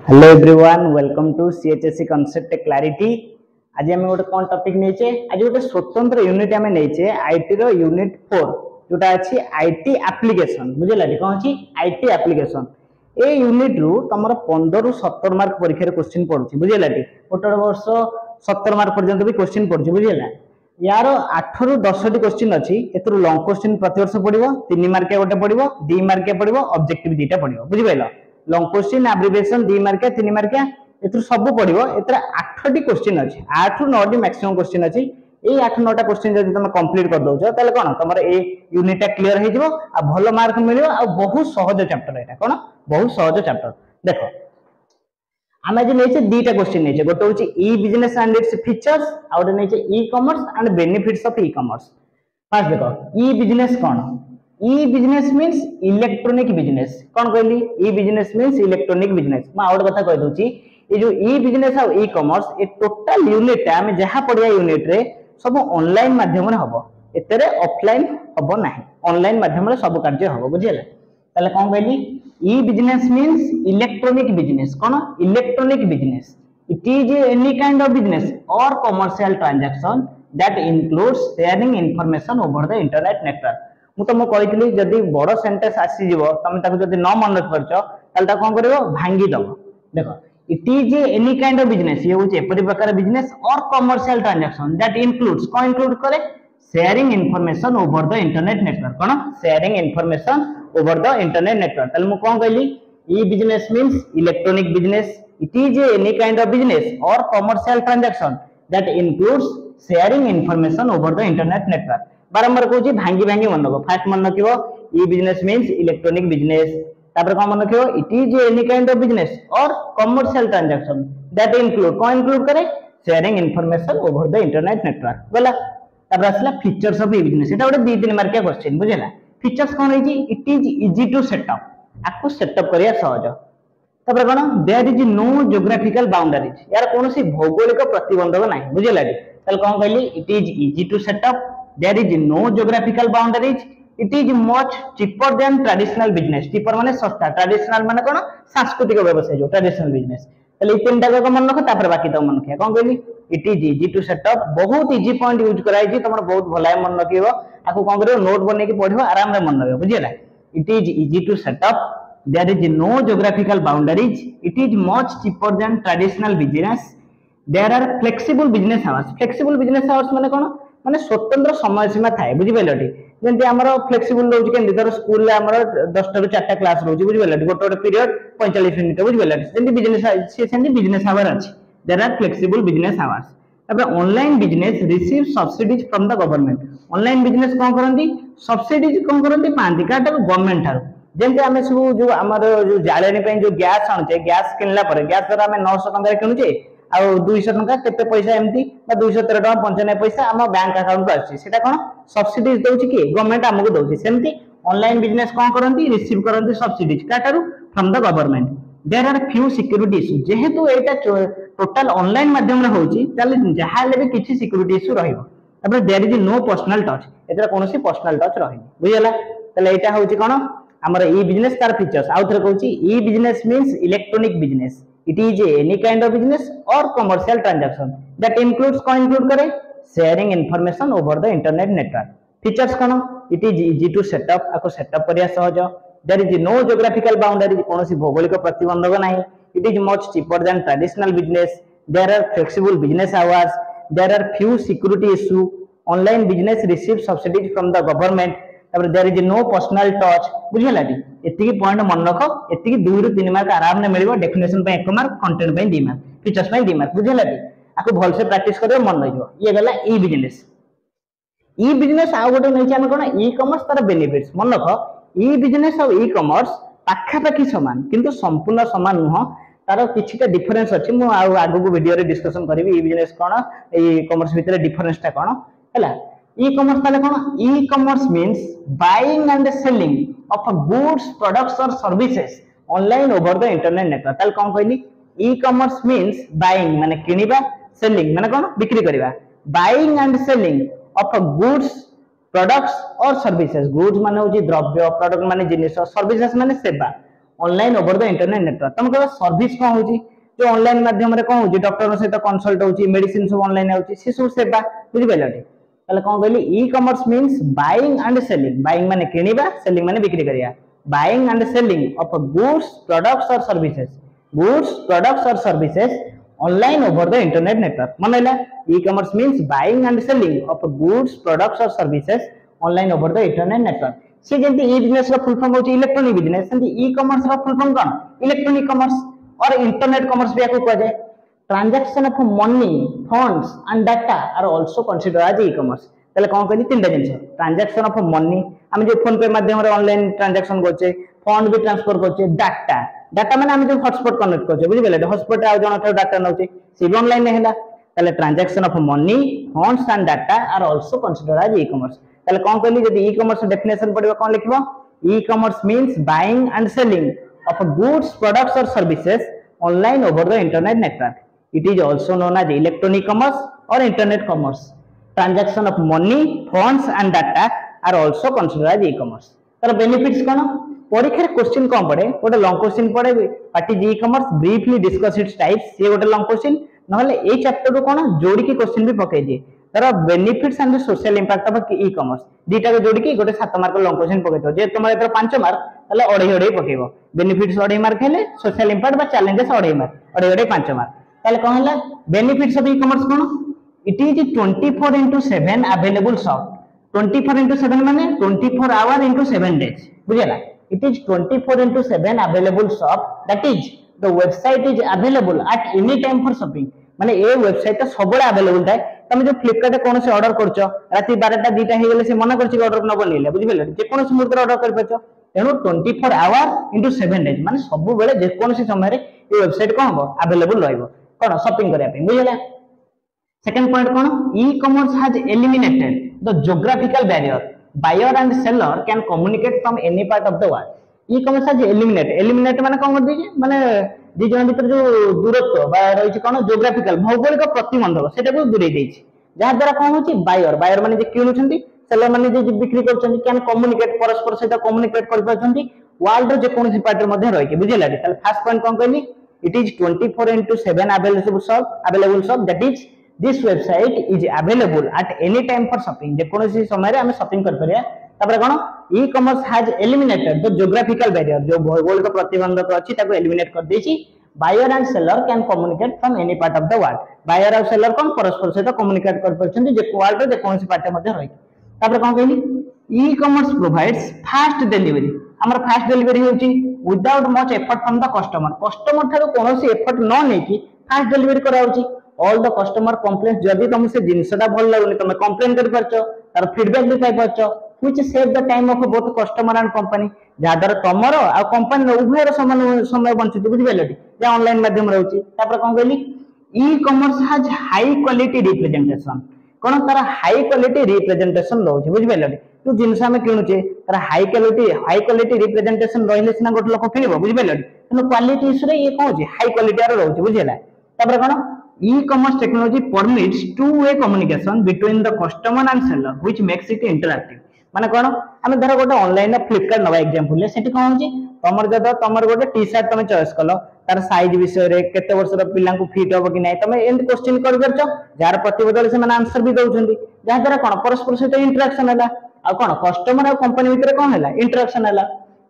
Hello everyone welcome to CHSC concept clarity. आज आम गोटे कौन टॉपिक नहींचे आज गोटे स्वतंत्र यूनिट आम नहींचे आईटी रो यूनिट 4 जोटा अच्छी आईटी एप्लिकेशन बुझेला कौन अच्छी आईटी एप्लिकेशन ए यूनिट रु तुम 15 रु 17 मार्क परीक्षा क्वेश्चन पड़ुछि बुझेला गोटे वर्ष 70 मार्क पर्यंत भी क्वेश्चन पड़ुछि बुझेला यार 8 रु 10 टी क्वेश्चन अच्छी एतरु लॉन्ग क्वेश्चन प्रति वर्ष पड़िबो 3 मार्किया गोटे पड़िबो 2 मार्किया पड़िबो ऑब्जेक्टिव दुटा पड़िबो बुझिबैलो लॉन्ग क्वेश्चन एब्रिविएशन 2 मार्किया 3 मार्किया एतरु सब पड़िबो एतरा 8 टी क्वेश्चन अछि 8 रु 9 टी मैक्सिमम क्वेश्चन अछि ए 8 9 टा क्वेश्चन जदि तुम कंप्लीट कर दोछ ताले कोन तमर ए यूनिट टा क्लियर हे जिवो आ भलो मार्क मिलियो आ बहुत सहज चैप्टर एटा कोन बहुत सहज चैप्टर देखो आम आज नहीं दीटा क्वेश्चन नहीं गोटे हूँ ई बिजनेस एंड इट्स फीचर्स आ गोटे नहीं e commerce and benefits of e commerce. Fast देखो ई बिजनेस कौन ई बिजनेस मीन्स इलेक्ट्रॉनिक बिजनेस कौन कहली e business means electronic business मैं आउट कथा कह दूची ये जो ई बिजनेस और ई कॉमर्स ए टोटल यूनिट आम जहाँ पढ़िया यूनिट रे सब ऑनलाइन माध्यम रे हबो एतरे ऑफलाइन हबो नाही ऑनलाइन माध्यम रे सब कार्य हबो बुझियला ताले कौन कहली e business means electronic business कौन electronic business it is any kind of business or commercial transaction that includes sharing information over the internet network मु तुमको कहितली जदी बड़ सेंटेंस आसी जिवो तमे ताको जदी न मन रख परछो ताले ता कोन करिवो भांगी दबो देखो it is any kind of business ये होचे एपरि प्रकार business or commercial transaction that includes को इंक्लूड करे sharing information over the internet network कोन sharing information over the internet network ताले मु कोन कहली e business means electronic business it is any kind of business or commercial transaction that includes sharing information over the internet network बारंबार कहूँ भांगी भांगी मन रखो फास्ट मन रखियो ई बिजनेस मींस इलेक्ट्रॉनिक बिजनेस तापर कौन मन रखियो it is any kind of business or commercial transaction that include कौन इंक्लूड करे sharing information over the internet network बोला तापर आसला फीचर्स ऑफ ई बिजनेस एटा गोटे 2-3 मार्किया क्वेश्चन बुझेला फीचर्स कौन है it is easy to set up आपको सेटअप करिया सहज तापर कौन there is no geographical boundaries यार कौन सी भौगोलिक प्रतिबंधक नहीं बुझेला ताले कौन कहली it is easy to set up there is no geographical boundaries it is much cheaper than traditional business cheaper माने सस्ता traditional माने कोन सांस्कृतिक व्यवसाय जो traditional business तले ई तीनटा को मन रखो तापर बाकी तो मन रखिया कोन कहली it is easy to set up बहुत इजी पॉइंट यूज कराई छी तमर बहुत भलाय मन रखियो आको कोन करियो नोट बने के पढियो आराम रे मन रखियो बुझियला it is easy to set up there is no geographical boundaries it is much cheaper than traditional business there are flexible business hours माने कोन माने स्वतंत्र समय सीमा थाए बुझि पैलटी जेंति हमरो फ्लेक्सिबल रहउछि केंति धर स्कूल ले हमरो 10 टा रु 4 टा क्लास रहउछि बुझि पैलटी गोटे पीरियड 45 मिनिट बुझि पैलटी जेंति बिजनेस आवर अछि there are flexible business hours तबे online business receive subsidies from the government online business कोन करंती सब्सिडीज कोन करंती पांती काटा गवर्नमेंट थारो जेंति हमें सब जो हमरो जो जालेनी पे जो गैस आनचे गैस किनला पर गैस दर हमें 900 टका रे किनुचे आ 200 टका केते पैसा एमती 213 टका 95 पैसा हम बैंक अकाउंट को आछि सेटा कोन सब्सिडीज दोछि कि गवर्नमेंट हमको दोछि सेमती ऑनलाइन बिजनेस कोन करंती रिसीव करंती सब्सिडीज काटारू from the government there are few security issue जेहेतु एटा टोटल ऑनलाइन माध्यम रे होछि ताले जहा ले भी किछि सिक्योरिटी इशू रहइबो तबे there is no personal touch एतरा कोनोसी पर्सनल टच रहइबो बुझियला ताले एटा होछि कोन हमर ई बिजनेस तार फीचर्स आउथरे कहूछि e business means electronic business it is any kind of business or commercial transaction that includes को include करे sharing information over the internet network features cone it is easy to set up आपको set up करिया सहज there is no geographical boundary कोनोसी भौगोलिक प्रतिबंधक नाही it is much cheaper than traditional business there are flexible business hours there are few security issue online business receive subsidies from the government तब there is no personal touch बुझियला टी एतिकी point मन रखो एतिकी 2 रु 3 मार्क आराम ने मिलिबो definition पे 1 मार्क कंटेंट पे 2 मार्क फीचर्स पे 2 मार्क बुझियला टी आको भल से प्रैक्टिस करियो मन रहिबो ये गला ई बिजनेस आ गोटे नै हम कोन ई कॉमर्स तार बेनिफिट्स मन रखो ई बिजनेस और ई कॉमर्स पाखा पाखी समान किंतु संपूर्ण समान न तार किछिटा डिफरेंस अछि मु आगु को वीडियो रे डिस्कशन करबी ई बिजनेस कोन ई कॉमर्स भीतर डिफरेंस ता कोन हैला e-commerce ताले कोन e-commerce means buying and selling of goods products or services online over the internet network ताले कोन कहली e-commerce means buying माने किनिबा selling माने कोन बिक्री करबा buying and selling of goods products or services goods माने होची द्रव्य product माने जिनिस services माने सेवा online over the internet network तुम कह सर्विस कौन होची जो ऑनलाइन माध्यम रे कौन होची डॉक्टर सहित कंसल्ट होची मेडिसिन सब ऑनलाइन होची से सब सेवा बुझि पाइलटी ताले कौन कहली e commerce means buying and selling buying माने किनिबा सेलिंग माने बिक्री करिया buying and selling of goods products or services online over the internet network मनैला e commerce means buying and selling of goods products or services online over the internet network से जेंति e business रो full form होची electronic business सेंति e commerce रो full form कोन electronic commerce और internet commerce भी आको कह जाए transaction of money funds and data are also consider as e commerce तले कौन कहली तीनटा जिंस ट्रांजैक्शन ऑफ मनी हम जो फोन पे माध्यम रे ऑनलाइन ट्रांजैक्शन करछे फंड भी ट्रांसफर करछे डाटा डाटा माने हम जो हॉटस्पॉट कनेक्ट करछे बुझि गेले हॉटस्पॉट आ जण ठार डाटा नउछे से भी ऑनलाइन हेला तले transaction of money funds and data are also consider as e commerce तले कौन कहली जदी ई कॉमर्स डेफिनेशन पडिबा कोन लिखबो e commerce means buying and selling of goods products or services online over the internet network it is also known as electronic commerce or internet commerce transaction of money funds and data are also considered as e-commerce तर benefits कोन परीक्षा question कौन पड़े गोटे long question पड़े what is e-commerce briefly discuss its types ये गोटे long question नहले ए chapter रो कोन जोड़ी के क्वेश्चन भी पकई दिए तर benefits and social impact of e commerce दीटा को जोड़ी की गोटे 7 मार्क लॉन्ग क्वेश्चन पकई दो जे तुम एतर 5 मार्क तले अढे अढे पकेबो बेनिफिट्स अढे मार्क हेले सोशल इंपैक्ट बा चैलेंजेस अढे मार्क अढे अढे 5 मार्क ताले कोन हला बेनिफिट्स ऑफ ई-कॉमर्स कोन इट इज 24/7 अवेलेबल शॉप 24/7 माने 24 आवर into 7 days बुझला it is 24/7 available shop that is the website is available at any time for shopping माने ए वेबसाइट सबले अवेलेबल थाए तुम जो फ्लिपकार्ट रे कोन से ऑर्डर करछो राती 12टा 2टा हे गेले से मना करछि ऑर्डर न बनेले बुझि गेले जे कोन से मुद्रा ऑर्डर कर परछो तेनु 24 आवर into 7 days माने सब बेले जे कोन से समय रे ए वेबसाइट कोन हो अवेलेबल रहइबो कोन शॉपिंग करिया पे बुझला सेकंड पॉइंट कोन e-commerce has eliminated the geographical barrier buyer and seller can communicate from any part of the world e-commerce has eliminate माने कोन कर दीजे माने दी जन भीतर जो दूरत्व बा रहिछि कोन ज्योग्राफिकल भौगोलिक प्रतिबंधक सेटा को दूरे देछि जहा द्वारा कोन होछि बायर माने जे किनुछंती सेलर माने जे बिक्री करछंती कैन कम्युनिकेट परस्पर सहित कम्युनिकेट कर पाछंती वर्ल्ड रो जे कोनसी पार्ट रे मध्ये रहि के बुझिला ताले फर्स्ट पॉइंट कोन कहली it is 24/7 available shop that is this website is available at any time for shopping जे कोनसी समय रे हम शॉपिंग कर परिया तापर कोन e-commerce has eliminated the geographical barrier जो भौगोलिक प्रतिबंधक अछि ताको एलिमिनेट कर देछि buyer and seller can communicate from any part of the world buyer और सेलर कोन परस्पर सहित कम्युनिकेट कर परछन जे वर्ल्ड रे जे कोनसी पार्ट मध्ये रहि तापर कोन कहली ई-कॉमर्स प्रोवाइड्स फास्ट डिलीवरी हमर फास्ट डिलीवरी होछि without much effort from the customer थारो कोनसी एफर्ट न नै कि फास्ट डिलीवरी करा होछि ऑल द कस्टमर कंप्लेंट्स जदी तुम से जिंसटा भल लागुनी तुम कंप्लेन कर परछो तार फीडबैक भी पाइ परछो which save the time of both customer and company जादर तमर आ कंपनी उभयर समान समय बंचुती बुझि गेलटी जे ऑनलाइन माध्यम रहउची तापर कोन कहली e-commerce has high quality representation कोन तार हाई क्वालिटी रिप्रेजेंटेशन रहउची बुझि गेलटी तू जिंस हम किनुचे तार हाई क्वालिटी रिप्रेजेंटेशन रहिले सिना गोट लोक किनिबो बुझि गेलटी तनो क्वालिटी इस रे ये कोन होची हाई क्वालिटी आरो रहउची बुझिला तापर कोन e-commerce technology permits two-way communication between the customer and seller which makes it interactive माने कोन हम धर गोटे ऑनलाइन रे फ्लिपकार्ट नवा एग्जांपल ले सेठी कोन होची तमर जद तमर गोटे टी-शर्ट तमे चॉइस कलो तार साइज विषय रे केते वर्ष रो पिल्ला को फिट होबो कि नै तमे एंड क्वेश्चन कर परछो जार प्रतिबदल से माने आंसर भी दउछंदी जा द्वारा कोन परस्पर सहित इंटरेक्शन हला आ कोन कस्टमर और कंपनी भीतर कोन हला इंटरेक्शन हला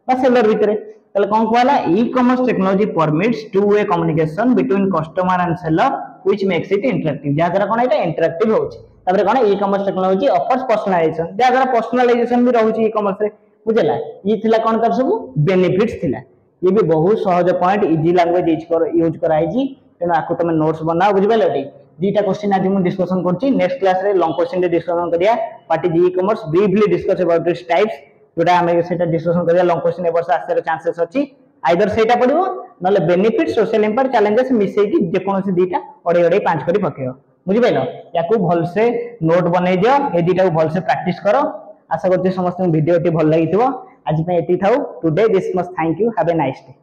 बा सेलर भीतर तले कोन कहला e-commerce technology permits two way communication between customer and seller which makes it interactive जा द्वारा कोन एटा इंटरेक्टिव होची तबरे कोन ई-कॉमर्स टेक्नोलॉजी ऑफर्स पर्सनलाइजेशन जा द्वारा पर्सनलाइजेशन भी रहउची ई-कॉमर्स रे बुझला ई थिला कोन कर सब बेनिफिट्स थिला ये भी बहुत सहज पॉइंट इजी लैंग्वेज यूज कराई जी तेना आको तमे नोट्स बनाओ बुझबेलटी दीटा क्वेश्चन आज हम डिस्कशन करची नेक्स्ट क्लास रे लॉन्ग क्वेश्चन रे डिस्कशन करिया what is e-commerce briefly discuss about this types जोटा हम सेटा डिस्कशन करिया लॉन्ग क्वेश्चन ए वर्ष आसे चांसेस अछि आइदर सेटा पडिबो नले बेनिफिट सोशल इंपैक्ट चैलेंजेस मिसै कि जे कोनोसी दीटा ओडे ओडे 5 करी पकेयो बुझि पाइलो याकू भल से नोट बनै दियो ए दीटा को भल से प्रैक्टिस करो आशा करते समस्त वीडियो टी भल लागिथिबो आज पे एती थाउ today this must thank you have a nice day.